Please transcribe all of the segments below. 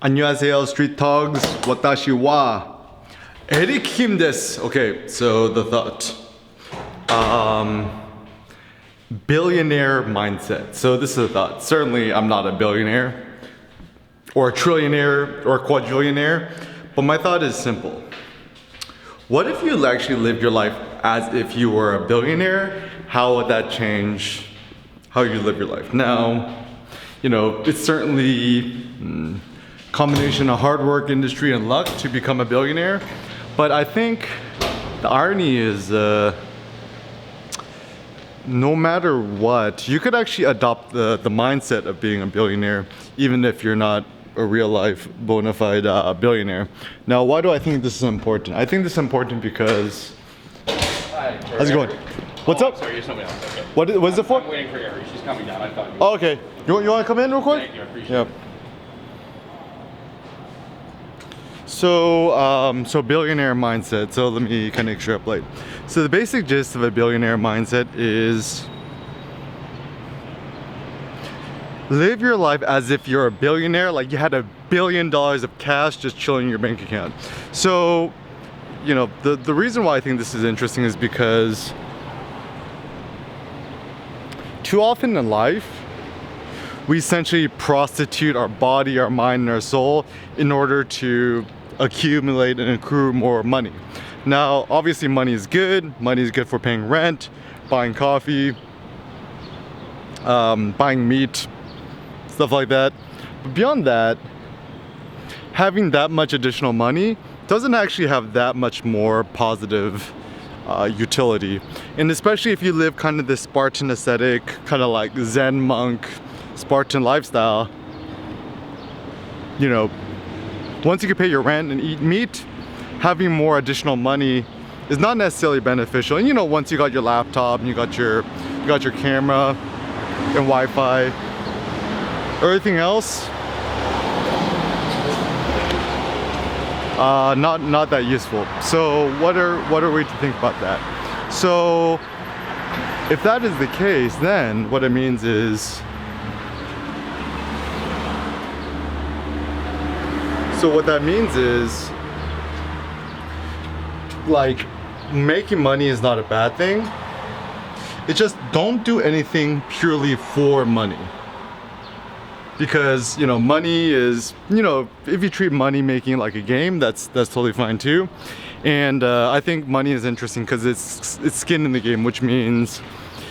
안녕하세요, street dogs. Watashi wa Eric Kim desu. Okay, so the thought. Billionaire mindset. So this is a thought. Certainly, I'm not a billionaire, or a trillionaire, or a quadrillionaire. But my thought is simple. What if you actually lived your life as if you were a billionaire? How would that change how you live your life? Now, it's certainly combination of hard work, industry, and luck to become a billionaire. But I think the irony is no matter what, you could actually adopt the mindset of being a billionaire, even if you're not a real life bona fide billionaire. Now, why do I think this is important? I think this is important because... Hi, how's it going? What's up? Sorry, you're somebody else. Okay. What is it for? I'm waiting for Ari. She's coming down. I thought you Oh, okay. You want to come in real quick? Thank you. I appreciate it. So billionaire mindset. So let me kind of extrapolate. So the basic gist of a billionaire mindset is live your life as if you're a billionaire, like you had $1 billion of cash just chilling in your bank account. So, the reason why I think this is interesting is because too often in life, we essentially prostitute our body, our mind, and our soul in order to accumulate and accrue more money. Now, obviously money is good. Money is good for paying rent, buying coffee, buying meat, stuff like that. But beyond that, having that much additional money doesn't actually have that much more positive utility. And especially if you live kind of this Spartan ascetic, kind of like Zen monk, Spartan lifestyle, once you can pay your rent and eat meat, having more additional money is not necessarily beneficial. And once you got your laptop and you got your camera and Wi-Fi, everything else, not that useful. So what are we to think about that? So if that is the case, then what it means is, like, making money is not a bad thing. It's just don't do anything purely for money. Because, money is, if you treat money making like a game, that's totally fine too. And I think money is interesting because it's skin in the game, which means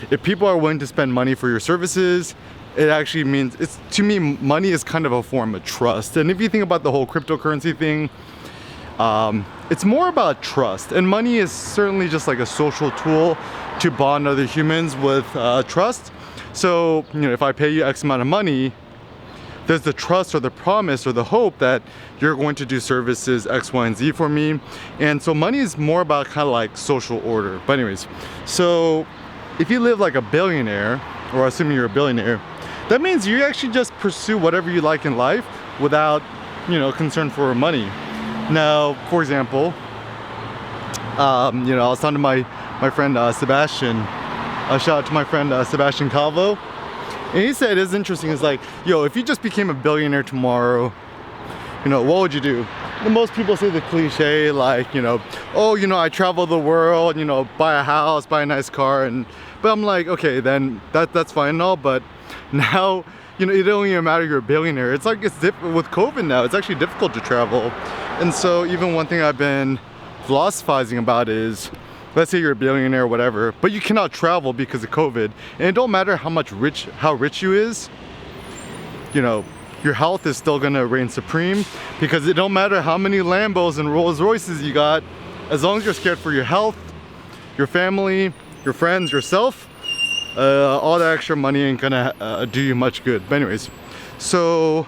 if people are willing to spend money for your services, it actually means, to me, money is kind of a form of trust. And if you think about the whole cryptocurrency thing, it's more about trust. And money is certainly just like a social tool to bond other humans with trust. So, if I pay you X amount of money, there's the trust or the promise or the hope that you're going to do services X, Y, and Z for me. And so money is more about kind of like social order. But anyways, so if you live like a billionaire, or assuming you're a billionaire, that means you actually just pursue whatever you like in life without, concern for money. Now, for example, I was talking to my friend Sebastian. Shout out to my friend Sebastian Calvo. And he said it's interesting. It's like, if you just became a billionaire tomorrow, what would you do? And most people say the cliche, like, I travel the world, buy a house, buy a nice car, but I'm like, okay, then that's fine and all, but now, it don't even matter you're a billionaire. It's like, with COVID now, it's actually difficult to travel. And so even one thing I've been philosophizing about is, let's say you're a billionaire or whatever, but you cannot travel because of COVID. And it don't matter how rich you is, your health is still gonna reign supreme, because it don't matter how many Lambos and Rolls Royces you got, as long as you're scared for your health, your family, your friends, yourself, all that extra money ain't gonna do you much good. But anyways, so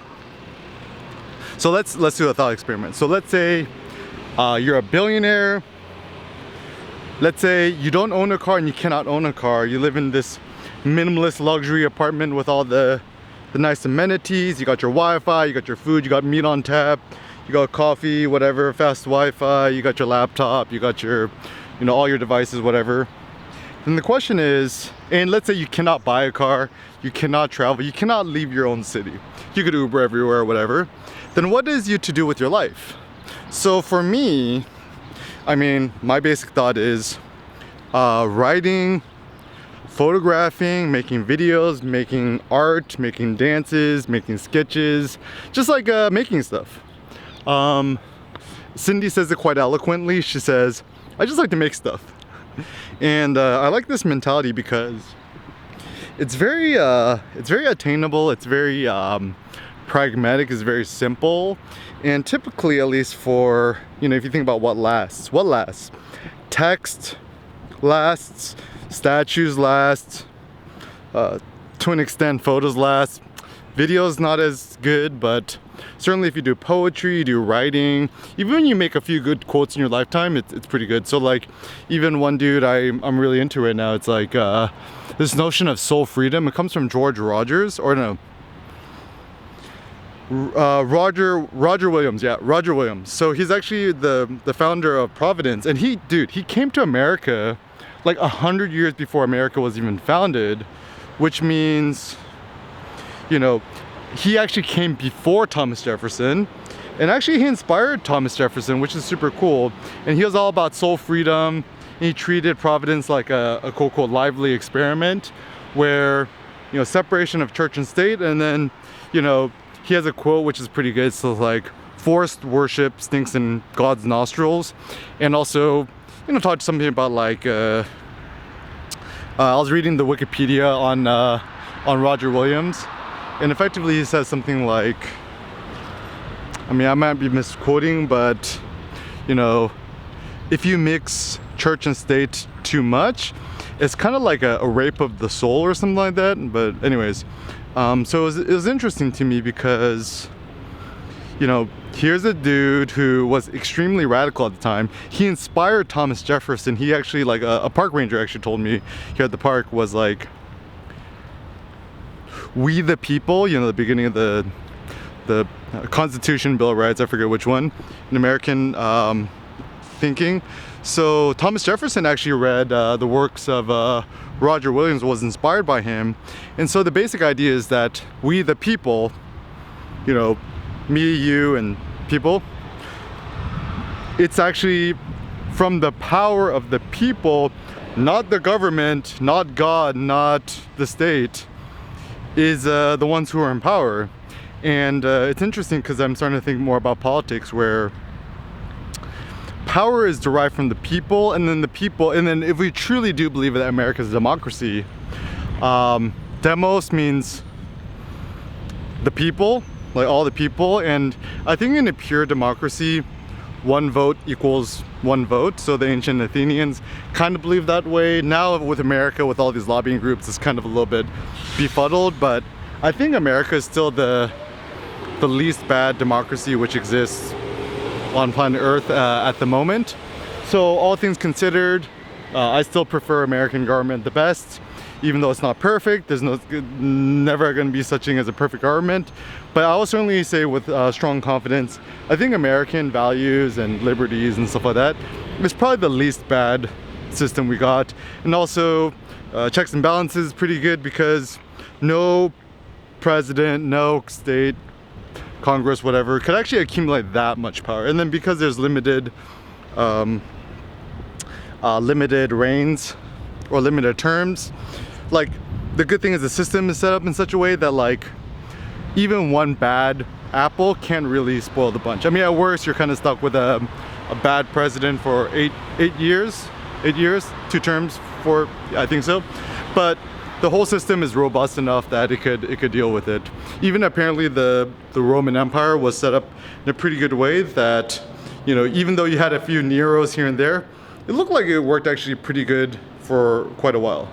let's do a thought experiment. So let's say you're a billionaire. Let's say you don't own a car and you cannot own a car. You live in this minimalist luxury apartment with all the nice amenities. You got your Wi-Fi, you got your food, you got meat on tap, you got coffee, whatever, fast Wi-Fi, you got your laptop, you got your, all your devices, whatever. then the question is, and let's say you cannot buy a car, you cannot travel, you cannot leave your own city. You could Uber everywhere or whatever. Then what is you to do with your life? So for me, I mean, my basic thought is writing, photographing, making videos, making art, making dances, making sketches, just like making stuff. Cindy says it quite eloquently. She says, I just like to make stuff. And I like this mentality because it's very attainable, it's very pragmatic, it's very simple. And typically, at least for, you know, if you think about what lasts? Text lasts, statues last, to an extent photos last. Videos not as good, but certainly if you do poetry, you do writing, even when you make a few good quotes in your lifetime, it's pretty good. So like, even one dude I'm really into right now, it's like this notion of soul freedom. It comes from George Rogers, or no, Roger Williams. Yeah, Roger Williams. So he's actually the founder of Providence, and he came to America like 100 years before America was even founded, which means, you know, he actually came before Thomas Jefferson, and actually he inspired Thomas Jefferson, which is super cool. And he was all about soul freedom. He treated Providence like a quote lively experiment where, you know, separation of church and state. And then, you know, he has a quote which is pretty good. So like, forced worship stinks in God's nostrils. And also, you know, talk something about like I was reading the Wikipedia on Roger Williams, and effectively he says something like, I mean, I might be misquoting, but you know, if you mix church and state too much, it's kind of like a rape of the soul or something like that. But anyways, so it was interesting to me because, you know, here's a dude who was extremely radical at the time. He inspired Thomas Jefferson. He actually, like a park ranger actually told me here at the park, was like, we the people, you know, the beginning of the Constitution, Bill of Rights, I forget which one, in American thinking. So Thomas Jefferson actually read the works of Roger Williams, was inspired by him. And so the basic idea is that we the people, you know, me, you, and people, it's actually from the power of the people, not the government, not God, not the state, is the ones who are in power. And it's interesting because I'm starting to think more about politics, where power is derived from the people, and then if we truly do believe that America is a democracy, demos means the people, like all the people. And I think in a pure democracy, one vote equals one vote. So the ancient Athenians kind of believe that way. Now with America, with all these lobbying groups, it's kind of a little bit befuddled, but I think America is still the least bad democracy which exists on planet Earth at the moment. So all things considered, I still prefer American government the best. Even though it's not perfect, there's never going to be such thing as a perfect government. But I will certainly say with strong confidence, I think American values and liberties and stuff like that is probably the least bad system we got. And also checks and balances is pretty good, because no president, no state, Congress, whatever, could actually accumulate that much power. And then because there's limited reigns or limited terms, like, the good thing is the system is set up in such a way that, like, even one bad apple can't really spoil the bunch. I mean, at worst, you're kind of stuck with a bad president for eight years, 2 terms for, I think so. But the whole system is robust enough that it could deal with it. Even apparently the Roman Empire was set up in a pretty good way that, you know, even though you had a few Neros here and there, it looked like it worked actually pretty good for quite a while.